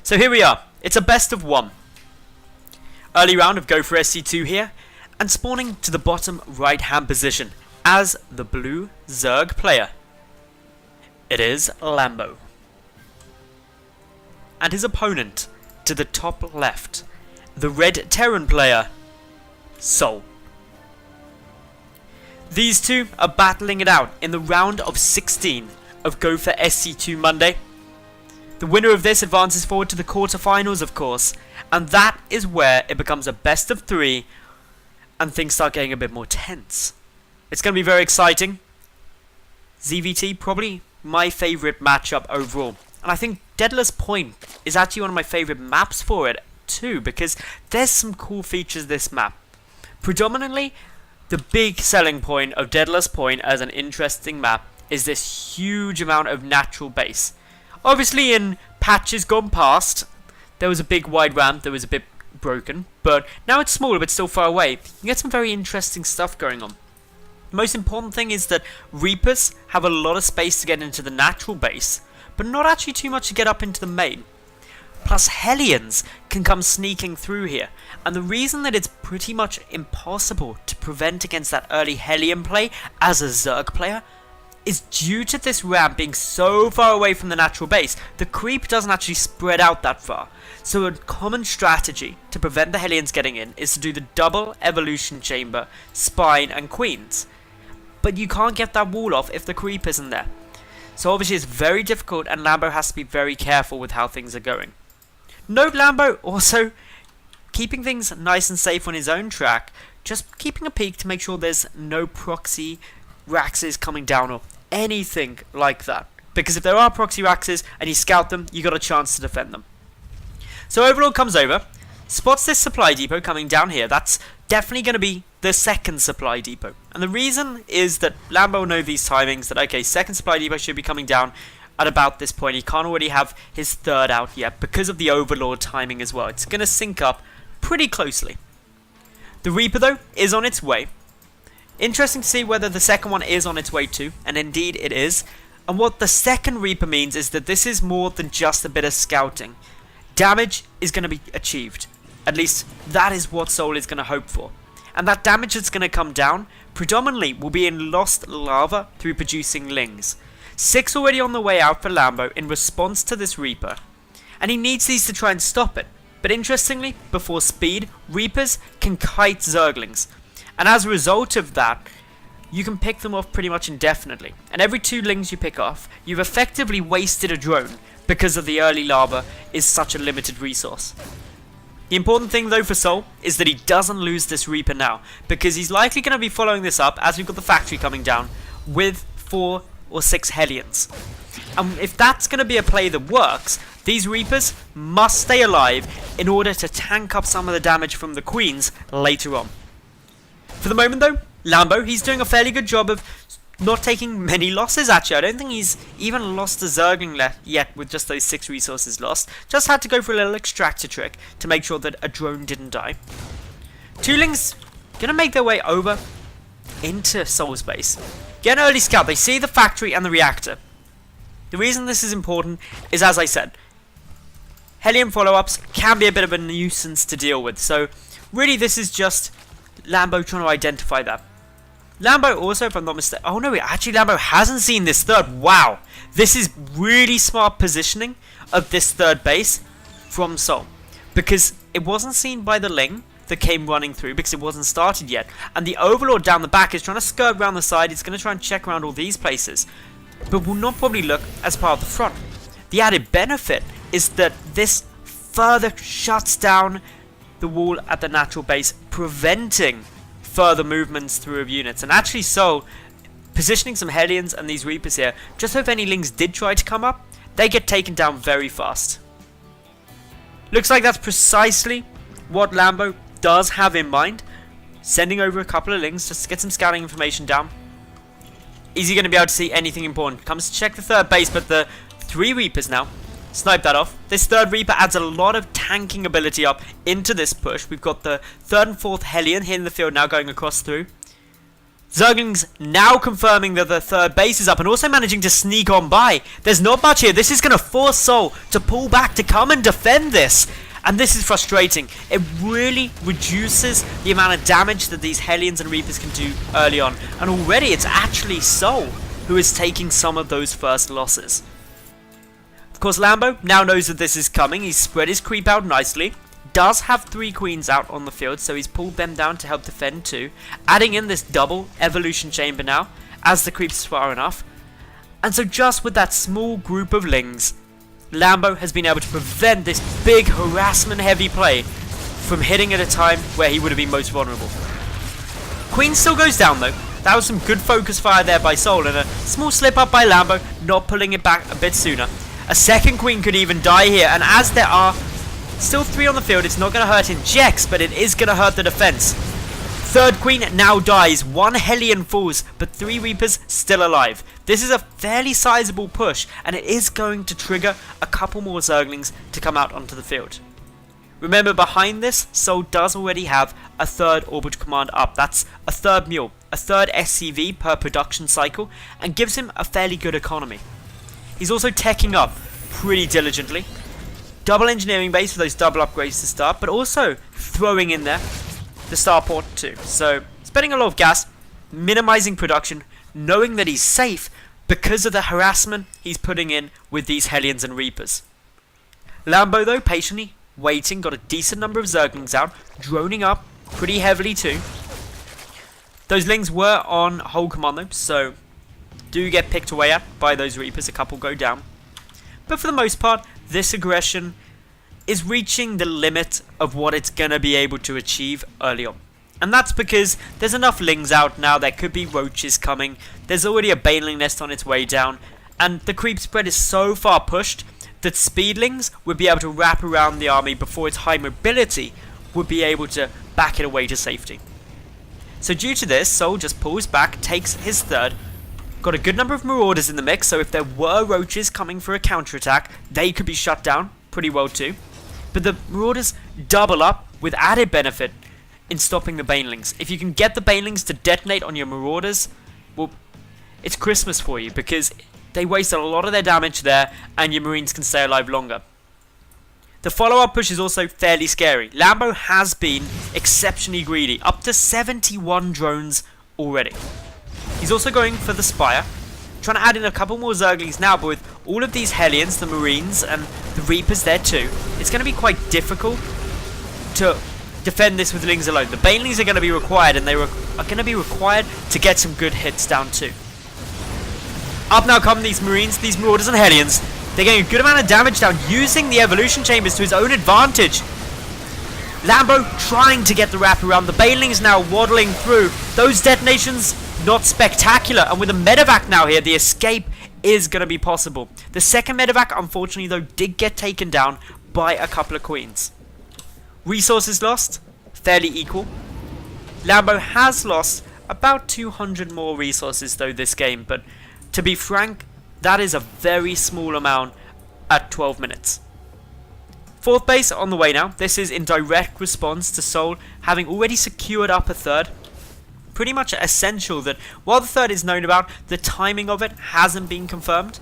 So here we are. It's a best of one. Early round of go for SC2 here, and spawning to the bottom right hand position as the blue Zerg player. It is Lambo. And his opponent to the top left, the red Terran player, SouL. These two are battling it out in the round of 16 of Go for SC2 Monday. The winner of this advances forward to the quarterfinals, of course, and that is where it becomes a best of 3 and things start getting a bit more tense. It's going to be very exciting. ZvT, probably my favourite matchup overall. And I think Deadless Point is actually one of my favourite maps for it too, because there's some cool features this map. Predominantly, the big selling point of Deadless Point as an interesting map is this huge amount of natural base. Obviously in patches gone past, there was a big wide ramp that was a bit broken, but now it's smaller but still far away. You get some very interesting stuff going on. The most important thing is that Reapers have a lot of space to get into the natural base, but not actually too much to get up into the main. Plus Hellions can come sneaking through here, and the reason that it's pretty much impossible to prevent against that early Hellion play as a Zerg player is due to this ramp being so far away from the natural base. The creep doesn't actually spread out that far, so a common strategy to prevent the Hellions getting in is to do the double evolution chamber, spine and queens. But you can't get that wall off if the creep isn't there. So obviously it's very difficult, and Lambo has to be very careful with how things are going. Note Lambo also keeping things nice and safe on his own track, just keeping a peek to make sure there's no proxy Raxes coming down or anything like that. Because if there are proxy Raxes and you scout them, you got a chance to defend them. So overall comes over, spots this supply depot coming down here. That's definitely going to be the second supply depot. And the reason is that Lambo will know these timings that, okay, second supply depot should be coming down at about this point. He can't already have his third out yet because of the Overlord timing as well. It's going to sync up pretty closely. The Reaper though is on its way. Interesting to see whether the second one is on its way too, and indeed it is. And what the second Reaper means is that this is more than just a bit of scouting. Damage is going to be achieved. At least that is what SouL is going to hope for. And that damage that's going to come down predominantly will be in lost lava through producing lings. 6 already on the way out for Lambo in response to this Reaper, and he needs these to try and stop it. But interestingly, before speed, Reapers can kite Zerglings, and as a result of that, you can pick them off pretty much indefinitely. And every 2 lings you pick off, you've effectively wasted a drone because of the early lava is such a limited resource. The important thing though for SouL is that he doesn't lose this Reaper now, because he's likely going to be following this up, as we've got the factory coming down, with 4 or 6 Hellions. And if that's going to be a play that works, these Reapers must stay alive in order to tank up some of the damage from the Queens later on. For the moment though, Lambo, he's doing a fairly good job of not taking many losses actually. I don't think he's even lost a Zergling yet with just those 6 resources lost. Just had to go for a little extractor trick to make sure that a drone didn't die. 2 lings going to make their way over into SouL's base. Get an early scout. They see the factory and the reactor. The reason this is important is, as I said, Hellion follow-ups can be a bit of a nuisance to deal with. So really this is just Lambo trying to identify that. Lambo also, if I'm not mistaken, oh no, actually Lambo hasn't seen this third. Wow, this is really smart positioning of this third base from SouL, because it wasn't seen by the Ling that came running through because it wasn't started yet, and the Overlord down the back is trying to skirt around the side. It's going to try and check around all these places, but will not probably look as part of the front. The added benefit is that this further shuts down the wall at the natural base, preventing further movements through of units. And actually SouL positioning some Hellions and these Reapers here, just so if any Lings did try to come up, they get taken down very fast. Looks like that's precisely what Lambo does have in mind, sending over a couple of Lings just to get some scouting information down. Is he going to be able to see anything important? Comes to check the third base, but the 3 Reapers now snipe that off. This third Reaper adds a lot of tanking ability up into this push. We've got the 3rd and 4th Hellion here in the field now going across through. Zerglings now confirming that the third base is up and also managing to sneak on by. There's not much here. This is going to force SouL to pull back to come and defend this. And this is frustrating. It really reduces the amount of damage that these Hellions and Reapers can do early on. And already it's actually SouL who is taking some of those first losses. Of course, Lambo now knows that this is coming. He's spread his creep out nicely. Does have 3 queens out on the field, so he's pulled them down to help defend too. Adding in this double evolution chamber now, as the creeps is far enough. And so just with that small group of lings, Lambo has been able to prevent this big harassment heavy play from hitting at a time where he would have been most vulnerable. Queen still goes down though. That was some good focus fire there by SouL, and a small slip up by Lambo, not pulling it back a bit sooner. A second queen could even die here, and as there are still 3 on the field, it's not going to hurt Injects, but it is going to hurt the defense. Third queen now dies, 1 Hellion falls, but 3 Reapers still alive. This is a fairly sizable push, and it is going to trigger a couple more Zerglings to come out onto the field. Remember, behind this, SouL does already have a 3rd orbital command up. That's a 3rd mule, a 3rd SCV per production cycle, and gives him a fairly good economy. He's also teching up pretty diligently. Double engineering base for those double upgrades to start, but also throwing in there the starport too. So spending a lot of gas, minimizing production, knowing that he's safe because of the harassment he's putting in with these Hellions and Reapers. Lambo though, patiently waiting, got a decent number of Zerglings out, droning up pretty heavily too. Those Lings were on hold command though, so do get picked away at by those Reapers, a couple go down. But for the most part, this aggression is reaching the limit of what it's going to be able to achieve early on. And that's because there's enough Lings out now, there could be roaches coming, there's already a Baneling nest on its way down, and the creep spread is so far pushed that Speedlings would be able to wrap around the army before its high mobility would be able to back it away to safety. So due to this, SouL just pulls back, takes his 3rd, got a good number of Marauders in the mix, so if there were roaches coming for a counterattack, they could be shut down pretty well too. But the Marauders double up with added benefit in stopping the Banelings. If you can get the Banelings to detonate on your Marauders, well, it's Christmas for you, because they wasted a lot of their damage there, and your Marines can stay alive longer. The follow-up push is also fairly scary. Lambo has been exceptionally greedy, up to 71 drones already. He's also going for the Spire, trying to add in a couple more Zerglings now, but with all of these Hellions, the Marines, and the Reapers there too, it's going to be quite difficult to defend this with Lings alone. The Banelings are going to be required, and they are going to be required to get some good hits down too. Up now come these Marines, these Marauders and Hellions. They're getting a good amount of damage down, using the Evolution Chambers to his own advantage. Lambo trying to get the wrap around. The Banelings now waddling through. Those detonations, not spectacular. And with a medevac now here, the escape is going to be possible. The second medevac, unfortunately though, did get taken down by a couple of queens. Resources lost, fairly equal. Lambo has lost about 200 more resources though this game, but to be frank, that is a very small amount at 12 minutes. 4th base on the way now. This is in direct response to SouL having already secured up a 3rd. Pretty much essential that while the 3rd is known about, the timing of it hasn't been confirmed.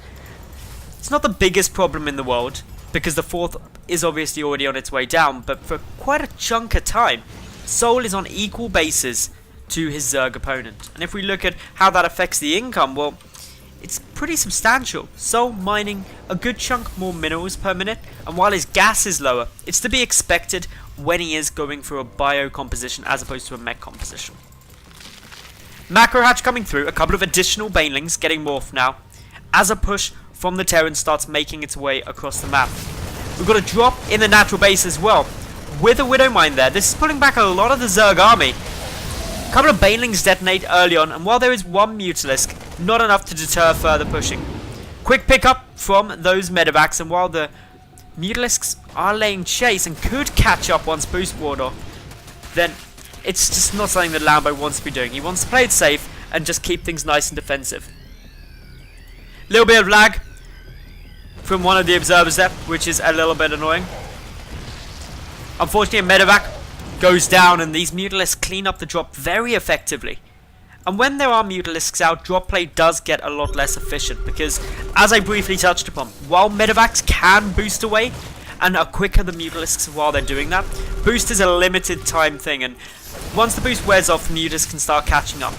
It's not the biggest problem in the world, because the 4th is obviously already on its way down, but for quite a chunk of time, SouL is on equal bases to his Zerg opponent. And if we look at how that affects the income, well, it's pretty substantial. SouL mining a good chunk more minerals per minute, and while his gas is lower, it's to be expected when he is going for a bio composition as opposed to a mech composition. Macro hatch coming through, a couple of additional Banelings getting morphed now, as a push from the Terran starts making its way across the map. We've got a drop in the natural base as well, with a Widow Mine there. This is pulling back a lot of the Zerg army. A couple of Banelings detonate early on, and while there is one Mutalisk, not enough to deter further pushing. Quick pickup from those medevacs, and while the Mutalisks are laying chase and could catch up once boost ward off, then it's just not something that Lambo wants to be doing. He wants to play it safe and just keep things nice and defensive. Little bit of lag from one of the observers there, which is a little bit annoying. Unfortunately, a medevac goes down, and these Mutalisks clean up the drop very effectively. And when there are Mutalisks out, drop play does get a lot less efficient because, as I briefly touched upon, while medevacs can boost away and are quicker than Mutalisks while they're doing that, boost is a limited time thing, and once the boost wears off, Mutalisks can start catching up.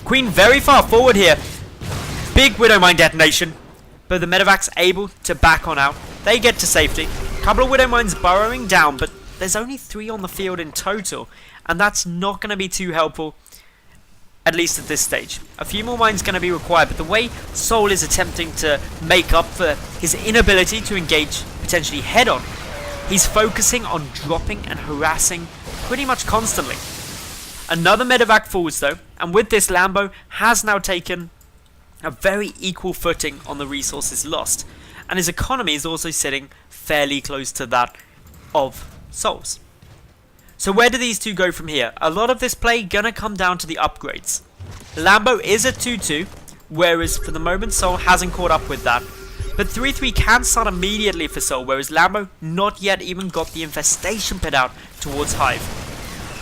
Queen very far forward here. Big Widowmine detonation, but the medevacs able to back on out. They get to safety. Couple of Widowmines burrowing down, but there's only 3 on the field in total, and that's not going to be too helpful, at least at this stage. A few more mines going to be required, but the way SouL is attempting to make up for his inability to engage potentially head-on, he's focusing on dropping and harassing pretty much constantly. Another medevac falls though, and with this Lambo has now taken a very equal footing on the resources lost, and his economy is also sitting fairly close to that of SouL's. So where do these two go from here? A lot of this play gonna come down to the upgrades. Lambo is at 2-2, whereas for the moment SouL hasn't caught up with that. But 3-3 can start immediately for SouL, whereas Lambo not yet even got the infestation pit out towards Hive.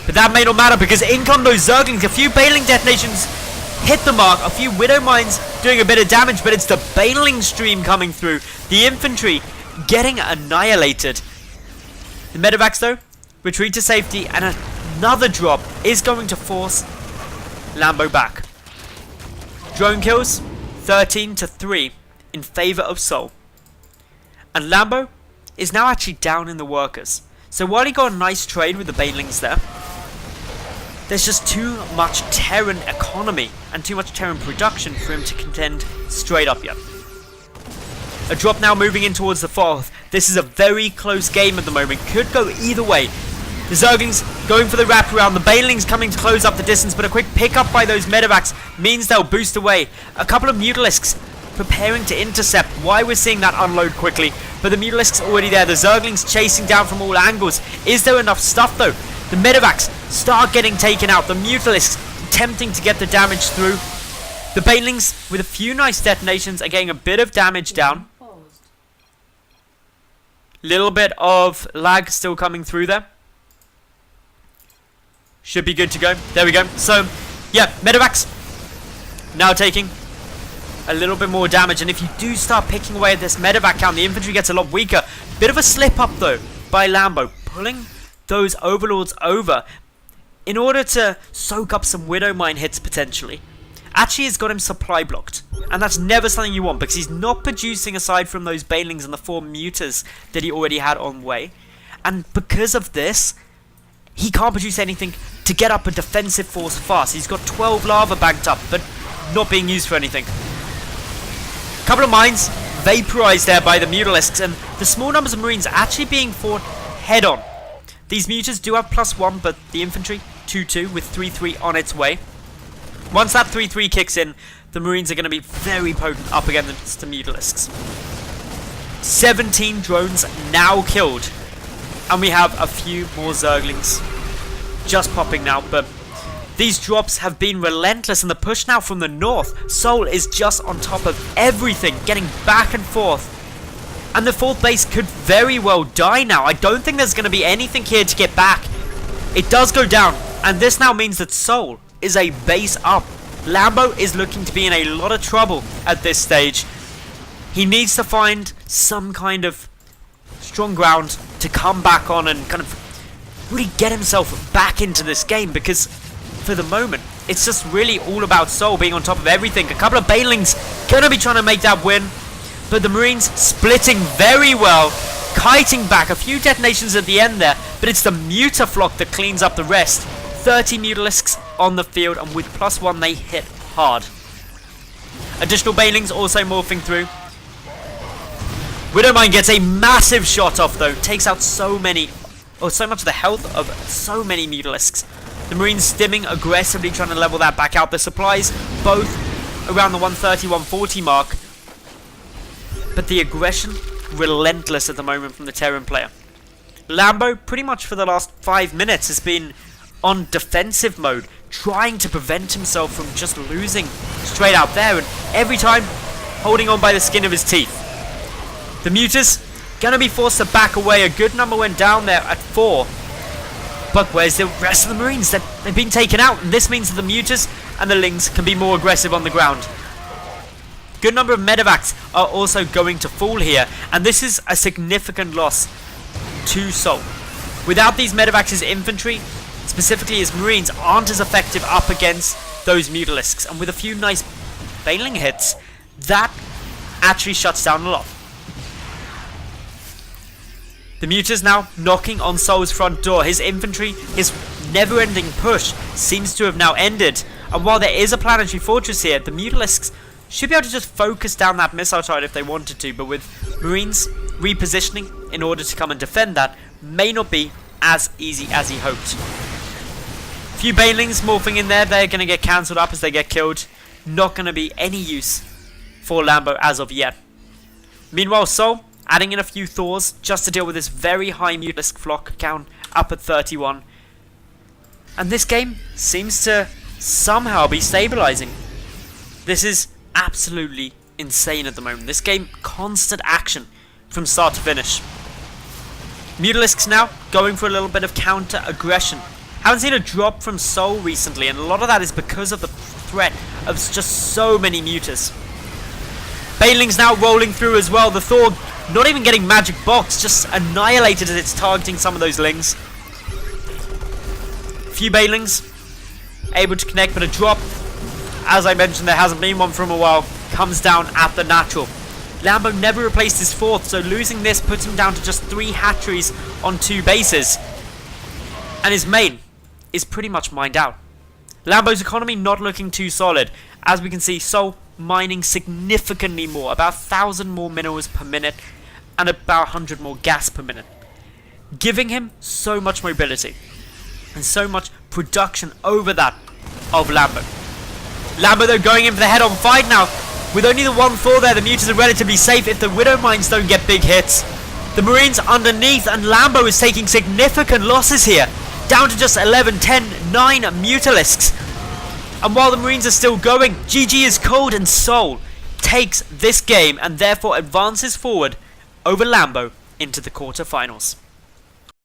But that may not matter because in come those Zerglings. A few Baneling detonations hit the mark, a few Widow Mines doing a bit of damage, but it's the Baneling stream coming through. The infantry getting annihilated. The medevacs though retreat to safety, and another drop is going to force Lambo back. Drone kills 13-3 in favor of SouL. And Lambo is now actually down in the workers. So while he got a nice trade with the Banelings there, there's just too much Terran economy and too much Terran production for him to contend straight up yet. A drop now moving in towards the 4th. This is a very close game at the moment. Could go either way. The Zerglings going for the wraparound. The Banelings coming to close up the distance, but a quick pickup by those medevacs means they'll boost away. A couple of Mutalisks preparing to intercept. Why we're seeing that unload quickly, but the Mutalisks already there. The Zerglings chasing down from all angles. Is there enough stuff though? The medevacs start getting taken out. The Mutalisks attempting to get the damage through. The Banelings with a few nice detonations are getting a bit of damage down. Little bit of lag still coming through there. Should be good to go. There we go. So, yeah, medevacs now taking a little bit more damage. And if you do start picking away at this medevac count, the infantry gets a lot weaker. Bit of a slip up though by Lambo, pulling those overlords over in order to soak up some Widowmine hits potentially. Actually has got him supply blocked, and that's never something you want because he's not producing aside from those Banelings and the 4 Mutas that he already had on way. And because of this, he can't produce anything to get up a defensive force fast. He's got 12 lava banked up, but not being used for anything. Couple of mines vaporized there by the Mutalisks, and the small numbers of Marines actually being fought head on. These Mutas do have +1, but the infantry 2-2 with 3-3 on its way. Once that 3-3 kicks in, the Marines are going to be very potent up against the Mutalisks. 17 drones now killed. And we have a few more Zerglings just popping now. But these drops have been relentless. And the push now from the north. SouL is just on top of everything, getting back and forth. And the 4th base could very well die now. I don't think there's going to be anything here to get back. It does go down. And this now means that SouL is a base up. Lambo is looking to be in a lot of trouble at this stage. He needs to find some kind of strong ground to come back on and kind of really get himself back into this game, because for the moment it's just really all about SouL being on top of everything. A couple of Banelings gonna be trying to make that win, but the Marines splitting very well, kiting back. A few detonations at the end there, but it's the Mutaflock that cleans up the rest. 30 Mutalisks on the field, and with +1 they hit hard. Additional Banelings also morphing through. Widowmine gets a massive shot off though, takes out so much of the health of so many Mutalisks. The Marines stimming aggressively trying to level that back out. The supplies both around the 130-140 mark, but the aggression relentless at the moment from the Terran player. Lambo pretty much for the last 5 minutes has been on defensive mode, trying to prevent himself from just losing straight out there, and every time holding on by the skin of his teeth. The Mutas gonna be forced to back away. A good number went down there at 4. But where's the rest of the Marines? They've been taken out, and this means that the Mutas and the Lings can be more aggressive on the ground. Good number of medevacs are also going to fall here, and this is a significant loss to SouL. Without these medevacs, his infantry, specifically his Marines, aren't as effective up against those Mutalisks, and with a few nice Baneling hits, that actually shuts down a lot. The Mutas now knocking on SouL's front door. His infantry, his never-ending push, seems to have now ended, and while there is a planetary fortress here, the Mutalisks should be able to just focus down that missile turret if they wanted to, but with Marines repositioning in order to come and defend that, may not be as easy as he hoped. A few Banelings morphing in there, they're going to get cancelled up as they get killed. Not going to be any use for Lambo as of yet. Meanwhile, SouL adding in a few Thors just to deal with this very high Mutalisk flock count up at 31. And this game seems to somehow be stabilizing. This is absolutely insane at the moment. This game, constant action from start to finish. Mutalisks now going for a little bit of counter aggression. Haven't seen a drop from SouL recently, and a lot of that is because of the threat of just so many Mutas. Banelings now rolling through as well. The Thor not even getting magic box, just annihilated as it's targeting some of those Lings. Few Banelings able to connect, but a drop, as I mentioned, there hasn't been one from a while, comes down at the natural. Lambo never replaced his fourth, so losing this puts him down to just 3 hatcheries on 2 bases. And his main is pretty much mined out. Lambo's economy not looking too solid. As we can see, SouL mining significantly more, about 1,000 more minerals per minute and about 100 more gas per minute, giving him so much mobility and so much production over that of Lambo. Lambo though going in for the head-on fight now. With only the 1 Thor there, the Mutas are relatively safe if the Widow Mines don't get big hits. The Marines underneath, and Lambo is taking significant losses here, down to just 11, 10, 9 Mutalisks. And while the Marines are still going, GG is called, and SouL takes this game and therefore advances forward over Lambo into the quarterfinals.